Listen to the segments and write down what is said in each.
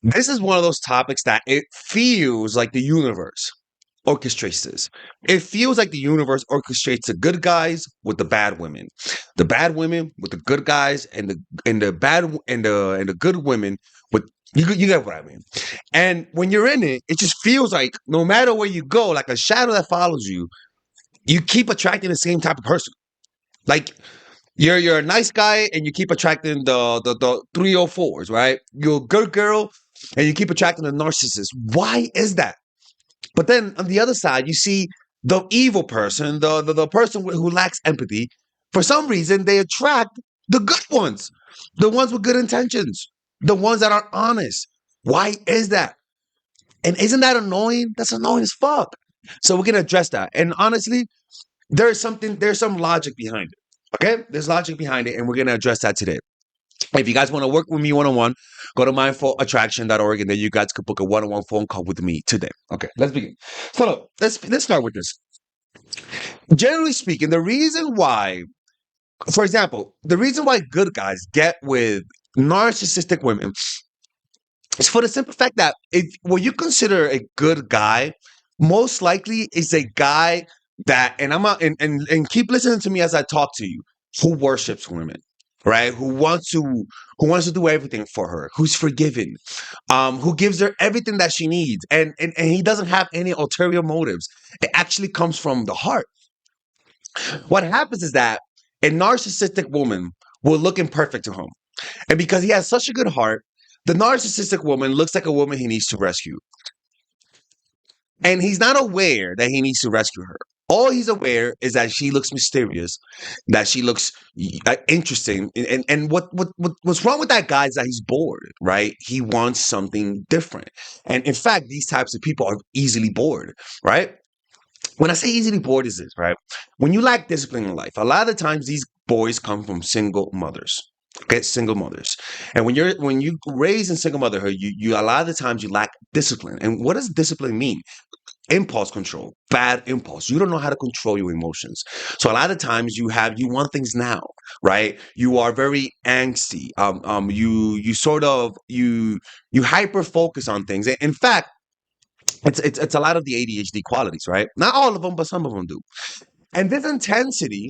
This is one of those topics that it feels like the universe orchestrates this. It feels like the universe orchestrates the good guys with the bad women with the good guys, and the bad and the good women with you get what I mean. And when you're in it, it just feels like no matter where you go, like a shadow that follows you, you keep attracting the same type of person. Like you're a nice guy and you keep attracting the 304s, right? You're a good girl and you keep attracting the narcissist. Why is that? But then on the other side, you see the evil person, the person who lacks empathy. For some reason, they attract the good ones, the ones with good intentions, the ones that are honest. Why is that? And isn't that annoying? That's annoying as fuck. So we're gonna address that. And honestly, there's some logic behind it. Okay, there's logic behind it, and we're gonna address that today. If you guys want to work with me one-on-one, go to mindfulattraction.org, and then you guys could book a one-on-one phone call with me today. Okay, let's begin. So look, let's start with this. Generally speaking, the reason why, for example, the reason why good guys get with narcissistic women is for the simple fact that if what you consider a good guy, most likely is a guy that, and and keep listening to me as I talk to you, who worships women, right? Who wants to do everything for her, who's forgiving, who gives her everything that she needs, and he doesn't have any ulterior motives. It actually comes from the heart. What happens is that a narcissistic woman will look imperfect to him. And because he has such a good heart, the narcissistic woman looks like a woman he needs to rescue. And he's not aware that he needs to rescue her. All he's aware is that she looks mysterious, that she looks interesting. And what's wrong with that guy is that he's bored, right? He wants something different. And in fact, these types of people are easily bored, right? When I say easily bored is this, right? When you lack discipline in life, a lot of the times these boys come from single mothers. Okay, single mothers. And when you raise in single motherhood, you a lot of the times you lack discipline. And what does discipline mean? Impulse control, bad impulse. You don't know how to control your emotions. So a lot of times you want things now, right? You are very angsty. You sort of you hyper focus on things. In fact, it's a lot of the ADHD qualities, right? Not all of them, but some of them do. And this intensity,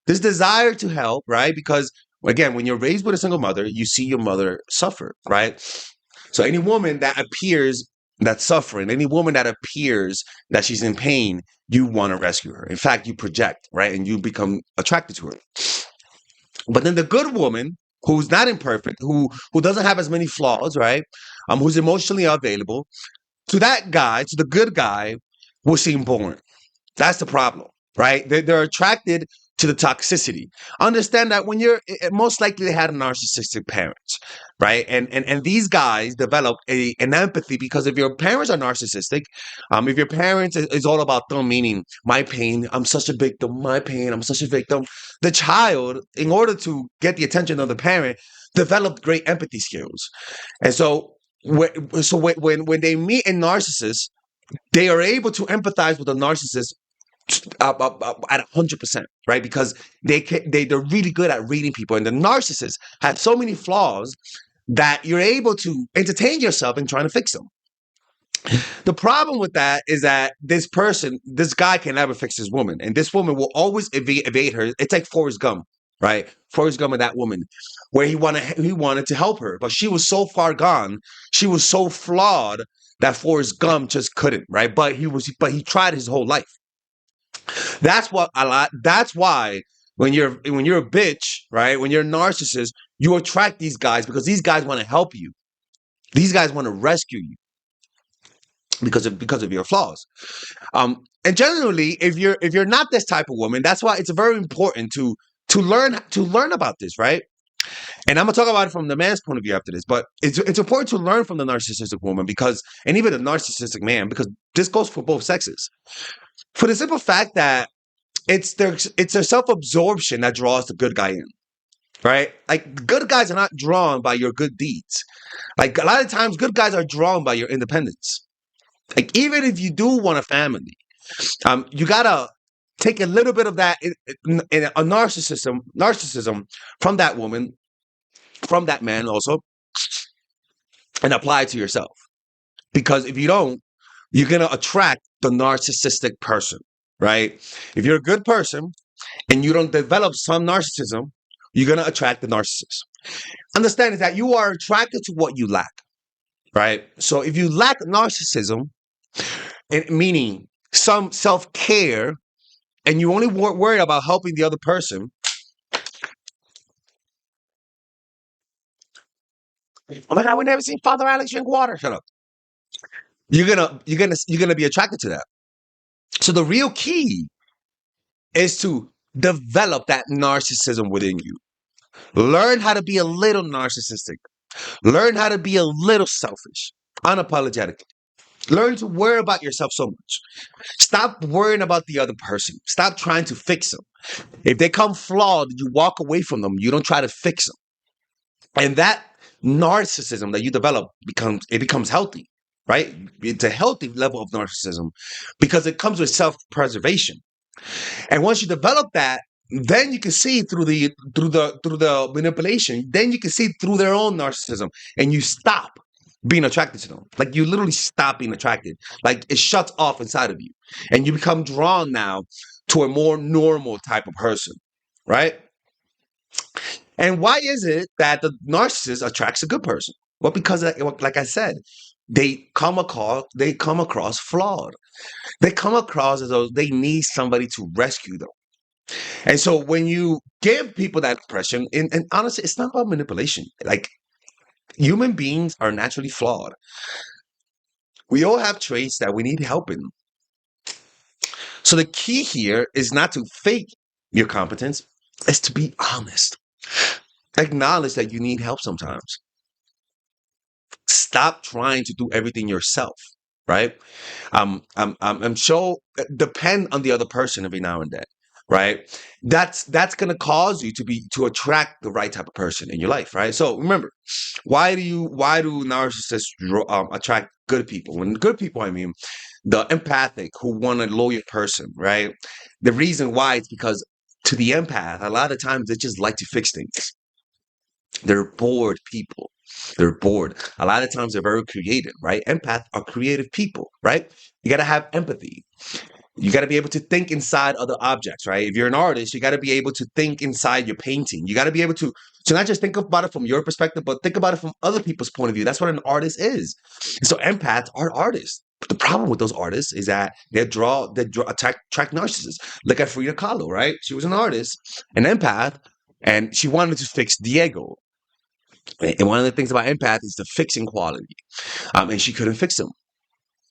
this desire to help, right? Because again, when you're raised with a single mother, you see your mother suffer, right? So any woman that appears that's suffering, any woman that appears that she's in pain, you want to rescue her. In fact, you project, right? And you become attracted to her. But then the good woman who's not imperfect, who doesn't have as many flaws, right? Who's emotionally available, to that guy, to the good guy, will seem boring. That's the problem, right? They're attracted to the toxicity. Understand that when most likely they had a narcissistic parents, right? And these guys develop an empathy because if your parents are narcissistic, if your parents is all about them, meaning my pain, I'm such a victim, my pain, I'm such a victim. The child, in order to get the attention of the parent, developed great empathy skills, and when they meet a narcissist, they are able to empathize with the narcissist at 100%, right? Because they're really good at reading people, and the narcissists have so many flaws that you're able to entertain yourself in trying to fix them. The problem with that is that this guy can never fix his woman, and this woman will always evade her. It's like Forrest Gump, right? Forrest Gump and that woman, where he wanted to help her, but she was so far gone, she was so flawed that Forrest Gump just couldn't, right? But he tried his whole life. That's why when you're a bitch, right? When you're a narcissist, you attract these guys because these guys want to help you. These guys want to rescue you because of your flaws. And generally, if you're not this type of woman, that's why it's very important to learn about this, right? And I'm gonna talk about it from the man's point of view after this, but it's important to learn from the narcissistic woman because, and even the narcissistic man, because this goes for both sexes. For the simple fact that it's their self-absorption that draws the good guy in, right? Like good guys are not drawn by your good deeds. Like a lot of times, good guys are drawn by your independence. Like even if you do want a family, you gotta take a little bit of that in a narcissism from that woman, from that man also, and apply it to yourself. Because if you don't, you're going to attract the narcissistic person, right? If you're a good person and you don't develop some narcissism, you're going to attract the narcissist. Understand is that you are attracted to what you lack, right? So if you lack narcissism, meaning some self care, and you only worried about helping the other person, oh my God, we never seen Father Alex drink water. Shut up. You're gonna be attracted to that. So the real key is to develop that narcissism within you. Learn how to be a little narcissistic. Learn how to be a little selfish, unapologetically. Learn to worry about yourself so much. Stop worrying about the other person. Stop trying to fix them. If they come flawed, you walk away from them. You don't try to fix them. And that narcissism that you develop becomes healthy, right? It's a healthy level of narcissism because it comes with self-preservation. And once you develop that, then you can see through the manipulation. Then you can see through their own narcissism, and you stop being attracted to them. Like you literally stop being attracted. Like it shuts off inside of you, and you become drawn now to a more normal type of person, right? And why is it that the narcissist attracts a good person? Well, because like I said, they come across flawed. They come across as though they need somebody to rescue them. And so when you give people that impression, and honestly, it's not about manipulation. Like human beings are naturally flawed. We all have traits that we need help in. So the key here is not to fake your competence, it's to be honest. Acknowledge that you need help sometimes. Stop trying to do everything yourself, right? I'm sure depend on the other person every now and then, right? That's gonna cause you to attract the right type of person in your life, right? So remember, why do narcissists attract good people? When good people, I mean the empathic who want a loyal person, right? The reason why is because to the empath, a lot of times they just like to fix things. They're bored people. They're bored. A lot of times they're very creative, right? Empaths are creative people, right? You got to have empathy. You got to be able to think inside other objects, right? If you're an artist, you got to be able to think inside your painting. You got to be able to not just think about it from your perspective, but think about it from other people's point of view. That's what an artist is. And so empaths are artists. But the problem with those artists is that attract narcissists. Look at Frida Kahlo, right? She was an artist, an empath, and she wanted to fix Diego. And one of the things about empath is the fixing quality. And she couldn't fix him,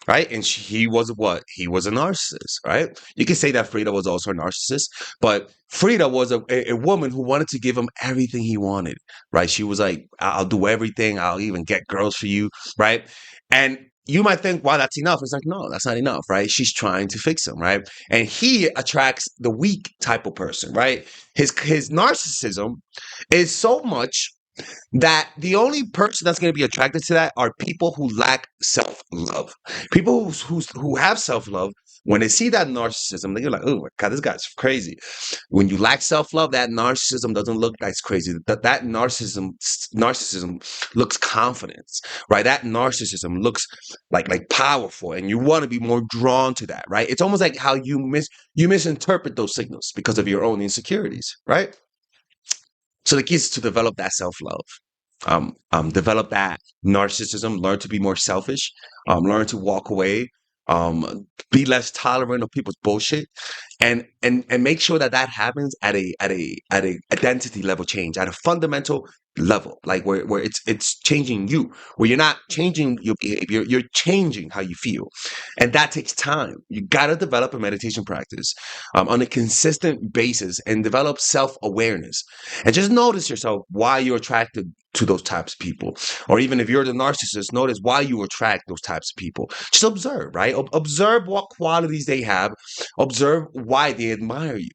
right? And he was what? He was a narcissist, right? You can say that Frida was also a narcissist, but Frida was a woman who wanted to give him everything he wanted, right? She was like, I'll do everything. I'll even get girls for you, right? And you might think, wow, that's enough. It's like, no, that's not enough, right? She's trying to fix him, right? And he attracts the weak type of person, right? His narcissism is so much that the only person that's going to be attracted to that are people who lack self-love. People who have self-love, when they see that narcissism, they're like, oh my God, this guy's crazy. When you lack self-love, that narcissism doesn't look that's crazy. That narcissism looks confidence, right? That narcissism looks like powerful, and you want to be more drawn to that, right? It's almost like how you misinterpret those signals because of your own insecurities, right? So the key is to develop that self-love, develop that narcissism, learn to be more selfish, learn to walk away, be less tolerant of people's bullshit, and make sure that that happens at a identity level change, at a fundamental level, like where it's changing you, where you're not changing your behavior, you're changing how you feel, and that takes time. You got to develop a meditation practice on a consistent basis and develop self-awareness, and just notice yourself why you're attracted to those types of people, or even if you're the narcissist, notice why you attract those types of people. Just observe, right? Observe what qualities they have, observe why they admire you,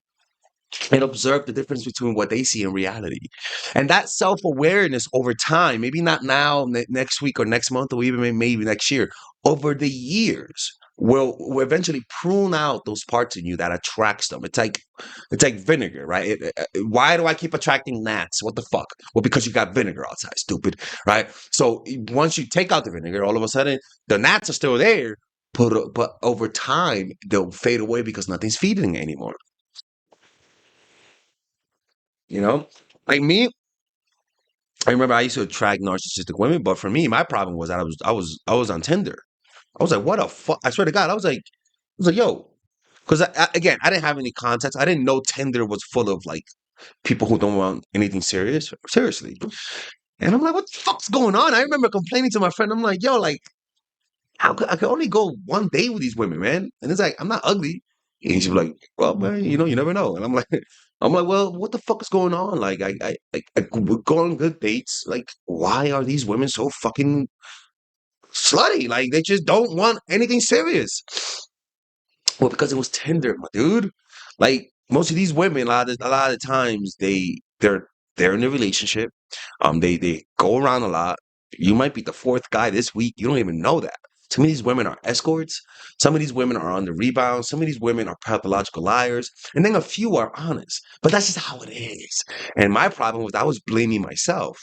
and observe the difference between what they see in reality. And that self-awareness over time, maybe not now, next week or next month, or even maybe next year, over the years, will eventually prune out those parts in you that attracts them. It's like vinegar, right? Why do I keep attracting gnats? What the fuck? Well, because you got vinegar outside, stupid, right? So once you take out the vinegar, all of a sudden the gnats are still there, but over time they'll fade away because nothing's feeding anymore. You know, like me, I remember I used to attract narcissistic women, but for me, my problem was that I was on Tinder. I was like, what a fuck! I swear to God, I was like, yo, because again, I didn't have any context. I didn't know Tinder was full of like people who don't want anything serious, seriously. And I'm like, what the fuck's going on? I remember complaining to my friend. I'm like, yo, like, I could only go one day with these women, man. And it's like, I'm not ugly. And she's like, well, man, you never know. And I'm like, I'm like, well, what the fuck is going on? Like, we go on good dates. Like, why are these women so fucking slutty? Like, they just don't want anything serious. Well, because it was Tinder, my dude. Like most of these women, a lot of the times they're in a relationship. They go around a lot. You might be the fourth guy this week. You don't even know that. Some of these women are escorts. Some of these women are on the rebound. Some of these women are pathological liars, and then a few are honest. But that's just how it is. And my problem was I was blaming myself.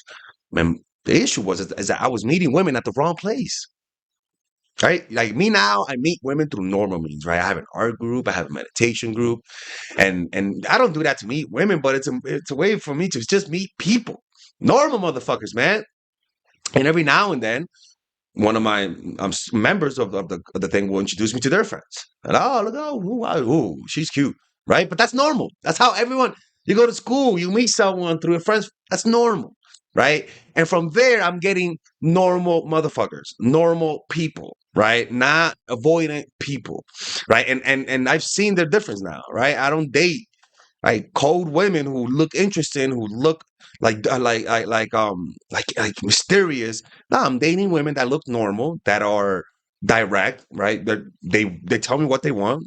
And the issue is that I was meeting women at the wrong place. Right? Like me now, I meet women through normal means, right? I have an art group, I have a meditation group, and I don't do that to meet women, but it's a way for me to just meet people, normal motherfuckers, man. And every now and then, one of my members of the thing will introduce me to their friends. And oh, look, oh, she's cute, right? But that's normal. That's how everyone. You go to school, you meet someone through your friends. That's normal, right? And from there, I'm getting normal motherfuckers, normal people, right? Not avoidant people, right? And I've seen the difference now, right? I don't date like cold women who look interesting, who look like mysterious. No, I'm dating women that look normal, that are direct, right? They tell me what they want.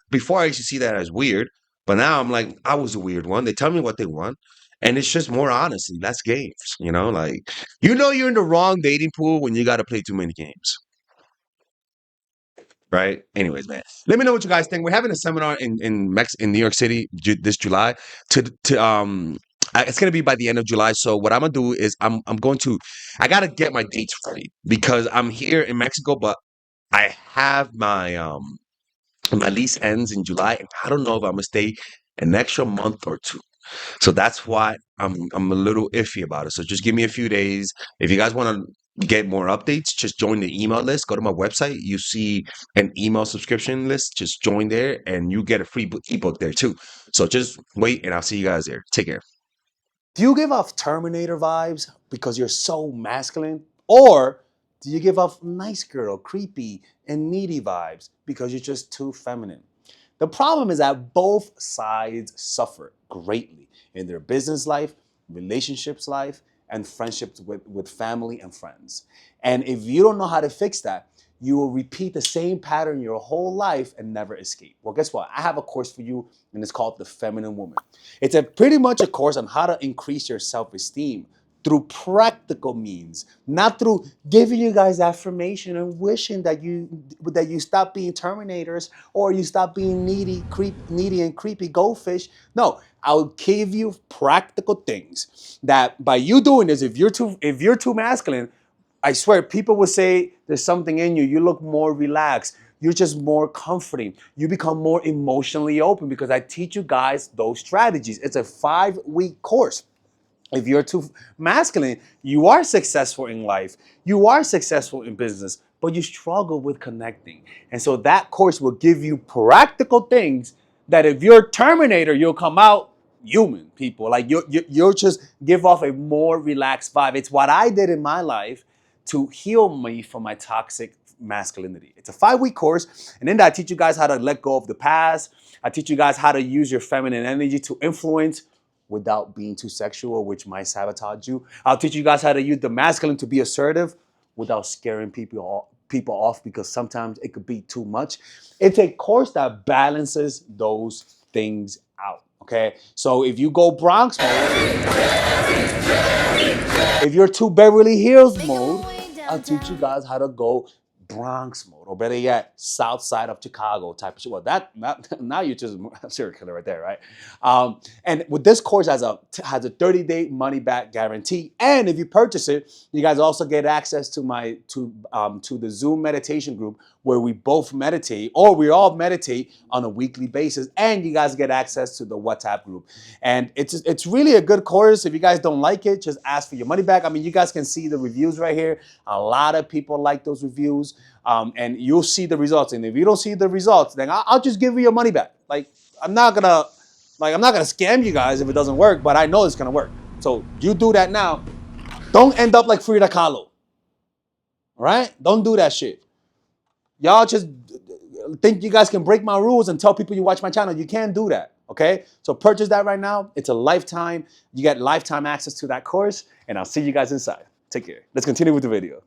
Before I used to see that as weird, but now I'm like, I was a weird one. They tell me what they want, and it's just more honesty, less games. Like you're in the wrong dating pool when you got to play too many games. Right. Anyways, man, let me know what you guys think. We're having a seminar in New York City this July. It's gonna be by the end of July. So what I'm gonna do is I'm going to I gotta get my dates ready because I'm here in Mexico, but I have my lease ends in July, and I don't know if I'm gonna stay an extra month or two. So that's why I'm a little iffy about it. So just give me a few days. If you guys want to get more updates, just join the email list. Go to my website. You see an email subscription list. Just join there, and you get a free ebook there too. So just wait, and I'll see you guys there. Take care. Do you give off Terminator vibes because you're so masculine? Or do you give off nice girl, creepy, and needy vibes because you're just too feminine? The problem is that both sides suffer greatly in their business life, relationships life, and friendships with family and friends. And if you don't know how to fix that, you will repeat the same pattern your whole life and never escape. Well, guess what? I have a course for you, and it's called The Feminine Woman. It's pretty much a course on how to increase your self-esteem through practical means, not through giving you guys affirmation and wishing that you stop being terminators or you stop being needy and creepy goldfish. No, I'll give you practical things that by you doing this, if you're too masculine, I swear people will say there's something in you. You look more relaxed. You're just more comforting. You become more emotionally open because I teach you guys those strategies. It's a 5-week course. If you're too masculine, you are successful in life, you are successful in business, but you struggle with connecting. And so that course will give you practical things that if you're a Terminator, you'll come out human, people. Like you'll just give off a more relaxed vibe. It's what I did in my life to heal me from my toxic masculinity. It's a 5-week course. And in that, I teach you guys how to let go of the past. I teach you guys how to use your feminine energy to influence without being too sexual, which might sabotage you. I'll teach you guys how to use the masculine to be assertive without scaring people off because sometimes it could be too much. It's a course that balances those things out. Okay, so if you go Bronx mode, if you're too Beverly Hills mode, I'll teach you guys how to go Bronx mode, or better yet, South Side of Chicago type of shit. Well, now you're just a serial killer right there, right? And with this course has a 30-day money back guarantee, and if you purchase it, you guys also get access to my to the Zoom meditation group where we both meditate, or we all meditate on a weekly basis, and you guys get access to the WhatsApp group. And it's really a good course. If you guys don't like it, just ask for your money back. I mean, you guys can see the reviews right here. A lot of people like those reviews, and you'll see the results. And if you don't see the results, then I'll just give you your money back. Like I'm not gonna scam you guys if it doesn't work, but I know it's gonna work. So you do that now. Don't end up like Frida Kahlo. All right? Don't do that shit. Y'all just think you guys can break my rules and tell people you watch my channel. You can't do that, okay? So purchase that right now. It's a lifetime. You get lifetime access to that course, and I'll see you guys inside. Take care. Let's continue with the video.